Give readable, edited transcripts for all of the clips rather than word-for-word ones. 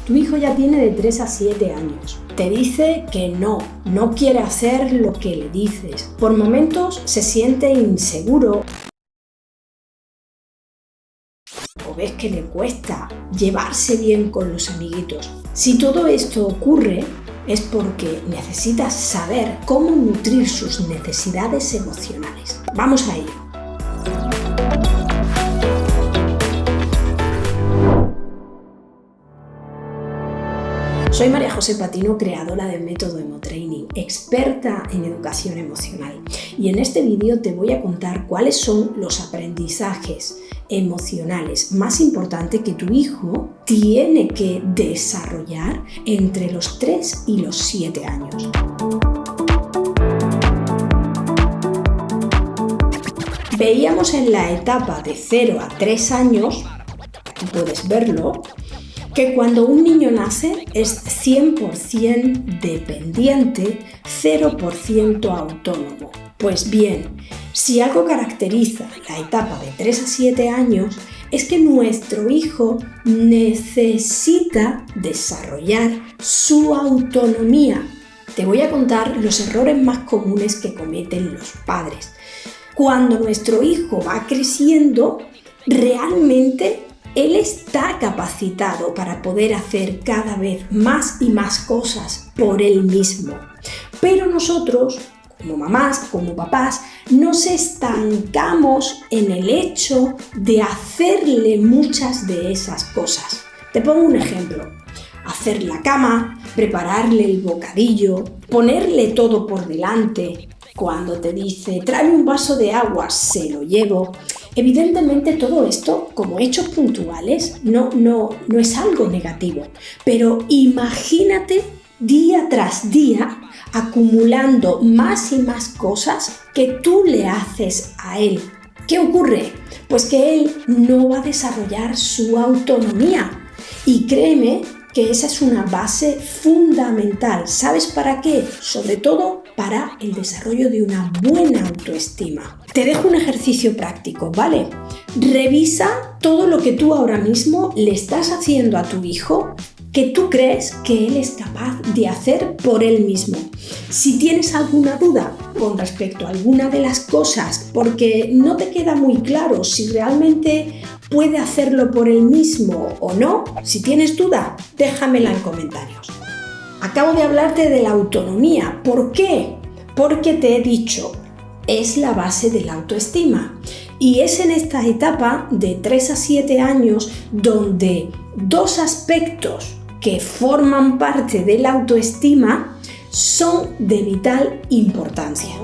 Tu hijo ya tiene de 3 a 7 años. Te dice que no quiere hacer lo que le dices. Por momentos se siente inseguro. O ves que le cuesta llevarse bien con los amiguitos. Si todo esto ocurre, es porque necesitas saber cómo nutrir sus necesidades emocionales. Vamos a ello. Soy María José Patino, creadora del método Emotraining, experta en educación emocional. Y en este vídeo te voy a contar cuáles son los aprendizajes emocionales más importantes que tu hijo tiene que desarrollar entre los 3 y los 7 años. Veíamos en la etapa de 0 a 3 años, aquí puedes verlo, que cuando un niño nace es 100% dependiente, 0% autónomo. Pues bien, si algo caracteriza la etapa de 3 a 7 años es que nuestro hijo necesita desarrollar su autonomía. Te voy a contar los errores más comunes que cometen los padres. Cuando nuestro hijo va creciendo, realmente él está capacitado para poder hacer cada vez más y más cosas por él mismo. Pero nosotros, como mamás, como papás, nos estancamos en el hecho de hacerle muchas de esas cosas. Te pongo un ejemplo. Hacer la cama, prepararle el bocadillo, ponerle todo por delante. Cuando te dice, tráeme un vaso de agua, se lo llevo. Evidentemente todo esto, como hechos puntuales, no es algo negativo. Pero imagínate día tras día acumulando más y más cosas que tú le haces a él. ¿Qué ocurre? Pues que él no va a desarrollar su autonomía. Y créeme que esa es una base fundamental. ¿Sabes para qué? Sobre todo para el desarrollo de una buena autoestima. Te dejo un ejercicio práctico, ¿vale? Revisa todo lo que tú ahora mismo le estás haciendo a tu hijo que tú crees que él es capaz de hacer por él mismo. Si tienes alguna duda con respecto a alguna de las cosas, porque no te queda muy claro si realmente puede hacerlo por él mismo o no, si tienes duda, déjamela en comentarios. Acabo de hablarte de la autonomía. ¿Por qué? Porque te he dicho, es la base de la autoestima. Y es en esta etapa de 3 a 7 años donde dos aspectos que forman parte de la autoestima son de vital importancia.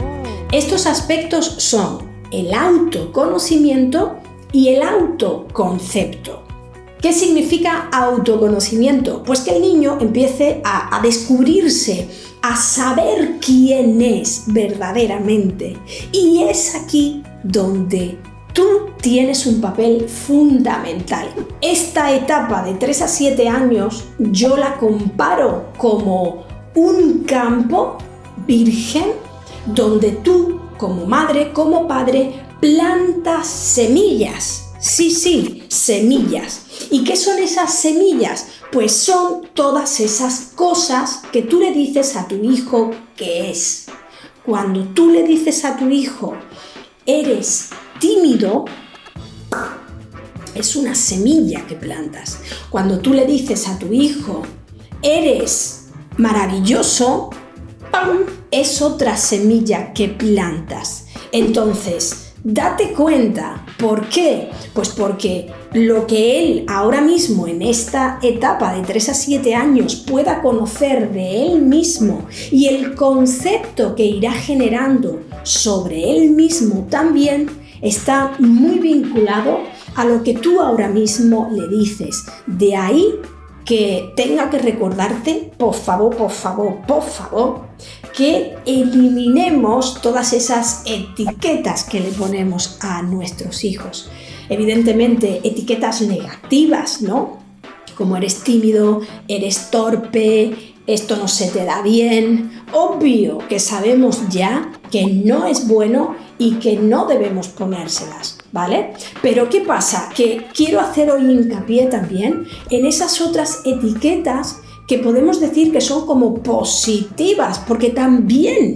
Estos aspectos son el autoconocimiento y el autoconcepto. ¿Qué significa autoconocimiento? Pues que el niño empiece a descubrirse, a saber quién es verdaderamente. Y es aquí donde tú tienes un papel fundamental. Esta etapa de 3 a 7 años yo la comparo como un campo virgen donde tú, como madre, como padre, plantas semillas. Sí, semillas. ¿Y qué son esas semillas? Pues son todas esas cosas que tú le dices a tu hijo que es. Cuando tú le dices a tu hijo, eres tímido, es una semilla que plantas. Cuando tú le dices a tu hijo, eres maravilloso, ¡pam!, es otra semilla que plantas. Entonces, date cuenta. ¿Por qué? Pues porque lo que él ahora mismo en esta etapa de 3 a 7 años pueda conocer de él mismo y el concepto que irá generando sobre él mismo también está muy vinculado a lo que tú ahora mismo le dices. De ahí que tenga que recordarte, por favor, que eliminemos todas esas etiquetas que le ponemos a nuestros hijos. Evidentemente, etiquetas negativas, ¿no? Como eres tímido, eres torpe, esto no se te da bien. Obvio que sabemos ya que no es bueno y que no debemos ponérselas. ¿vale? Pero ¿qué pasa? Que quiero hacer hoy hincapié también en esas otras etiquetas que podemos decir que son como positivas, porque también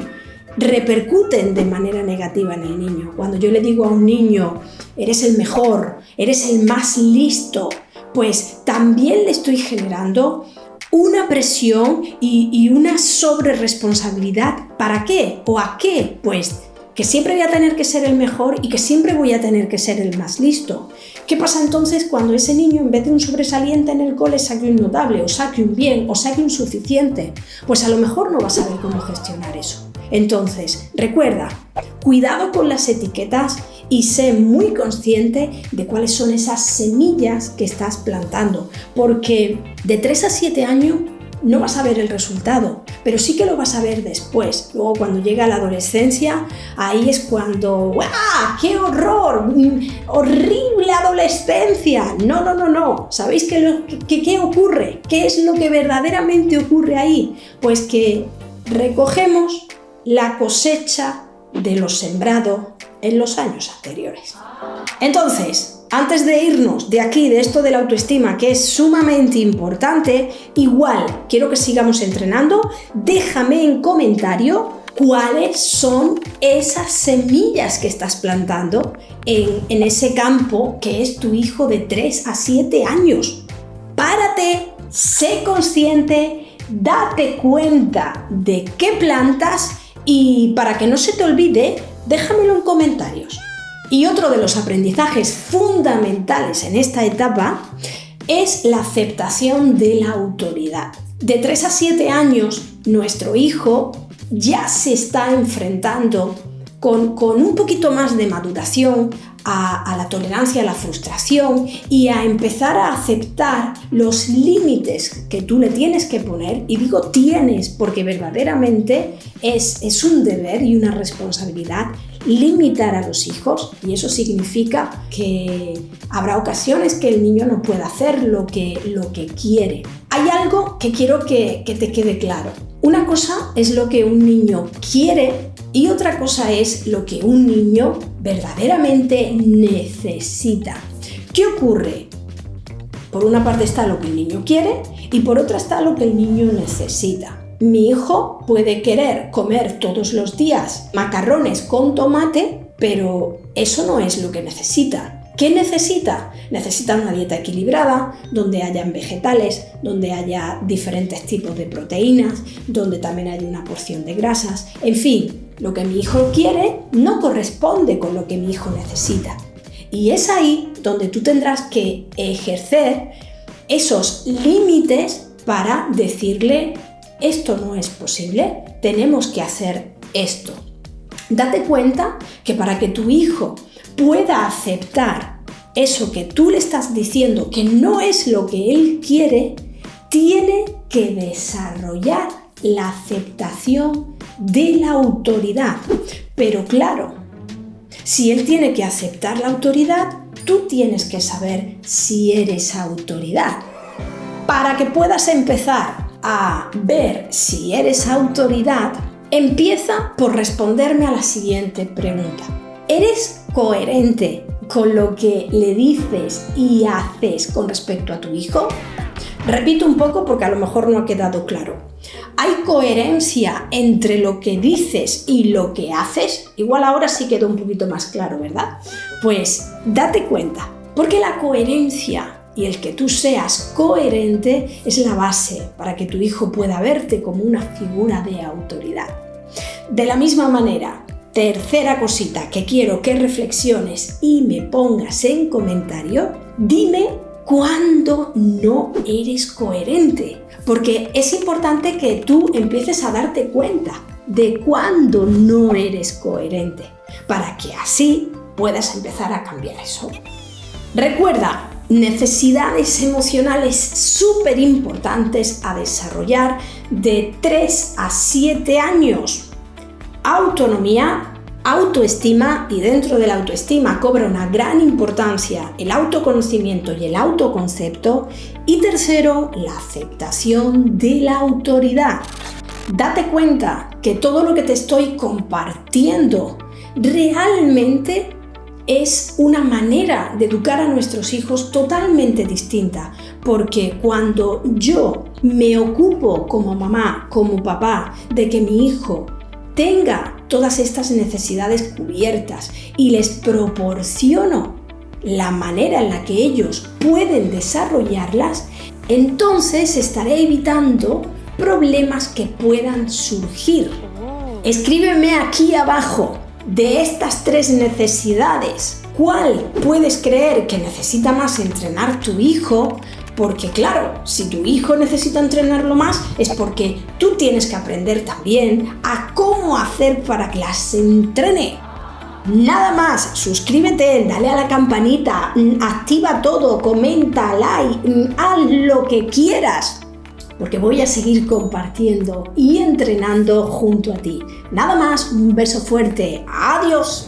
repercuten de manera negativa en el niño. Cuando yo le digo a un niño, eres el mejor, eres el más listo, pues también le estoy generando una presión y una sobreresponsabilidad. ¿Para qué? ¿O a qué? Pues que siempre voy a tener que ser el mejor y que siempre voy a tener que ser el más listo. ¿Qué pasa entonces cuando ese niño, en vez de un sobresaliente en el cole, saque un notable, o saque un bien, o saque un suficiente? Pues a lo mejor no va a saber cómo gestionar eso. Entonces, recuerda, cuidado con las etiquetas y sé muy consciente de cuáles son esas semillas que estás plantando, porque de 3 a 7 años no vas a ver el resultado, pero sí que lo vas a ver después. Luego, cuando llega la adolescencia, ahí es cuando ¡ah! ¡Qué horror! ¡Horrible adolescencia! No. ¿Sabéis qué ocurre? ¿Qué es lo que verdaderamente ocurre ahí? Pues que recogemos la cosecha de lo sembrado en los años anteriores. Entonces, antes de irnos de aquí, de esto de la autoestima, que es sumamente importante, igual quiero que sigamos entrenando. Déjame en comentario cuáles son esas semillas que estás plantando en ese campo que es tu hijo de 3 a 7 años. Párate, sé consciente, date cuenta de qué plantas y para que no se te olvide, déjamelo en comentarios. Y otro de los aprendizajes fundamentales en esta etapa es la aceptación de la autoridad. De 3 a 7 años, nuestro hijo ya se está enfrentando con un poquito más de maduración a la tolerancia a la frustración y a empezar a aceptar los límites que tú le tienes que poner. Y digo tienes porque verdaderamente es un deber y una responsabilidad limitar a los hijos, y eso significa que habrá ocasiones que el niño no pueda hacer lo que quiere. Hay algo que quiero que te quede claro. Una cosa es lo que un niño quiere y otra cosa es lo que un niño verdaderamente necesita. ¿Qué ocurre? Por una parte está lo que el niño quiere y por otra está lo que el niño necesita. Mi hijo puede querer comer todos los días macarrones con tomate, pero eso no es lo que necesita. ¿Qué necesita? Necesita una dieta equilibrada, donde hayan vegetales, donde haya diferentes tipos de proteínas, donde también haya una porción de grasas. En fin, lo que mi hijo quiere no corresponde con lo que mi hijo necesita. Y es ahí donde tú tendrás que ejercer esos límites para decirle: esto no es posible, tenemos que hacer esto. Date cuenta que para que tu hijo pueda aceptar eso que tú le estás diciendo que no es lo que él quiere, tiene que desarrollar la aceptación de la autoridad. Pero claro, si él tiene que aceptar la autoridad, tú tienes que saber si eres autoridad. Para que puedas empezar a ver si eres autoridad, empieza por responderme a la siguiente pregunta. ¿Eres coherente con lo que le dices y haces con respecto a tu hijo? Repito un poco porque a lo mejor no ha quedado claro. ¿Hay coherencia entre lo que dices y lo que haces? Igual ahora sí quedó un poquito más claro, ¿verdad? Pues date cuenta, porque la coherencia y el que tú seas coherente es la base para que tu hijo pueda verte como una figura de autoridad. De la misma manera, tercera cosita que quiero que reflexiones y me pongas en comentario, dime cuándo no eres coherente, porque es importante que tú empieces a darte cuenta de cuándo no eres coherente, para que así puedas empezar a cambiar eso. Recuerda, necesidades emocionales súper importantes a desarrollar de 3 a 7 años. Autonomía, autoestima, y dentro de la autoestima cobra una gran importancia el autoconocimiento y el autoconcepto. Y tercero, la aceptación de la autoridad. Date cuenta que todo lo que te estoy compartiendo realmente es una manera de educar a nuestros hijos totalmente distinta, porque cuando yo me ocupo como mamá, como papá, de que mi hijo tenga todas estas necesidades cubiertas y les proporciono la manera en la que ellos pueden desarrollarlas, entonces estaré evitando problemas que puedan surgir. Escríbeme aquí abajo, de estas 3 necesidades, ¿cuál puedes creer que necesita más entrenar tu hijo? Porque claro, si tu hijo necesita entrenarlo más es porque tú tienes que aprender también a cómo hacer para que las entrene. Nada más, suscríbete, dale a la campanita, activa todo, comenta, like, haz lo que quieras, porque voy a seguir compartiendo y entrenando junto a ti. Nada más, un beso fuerte, adiós.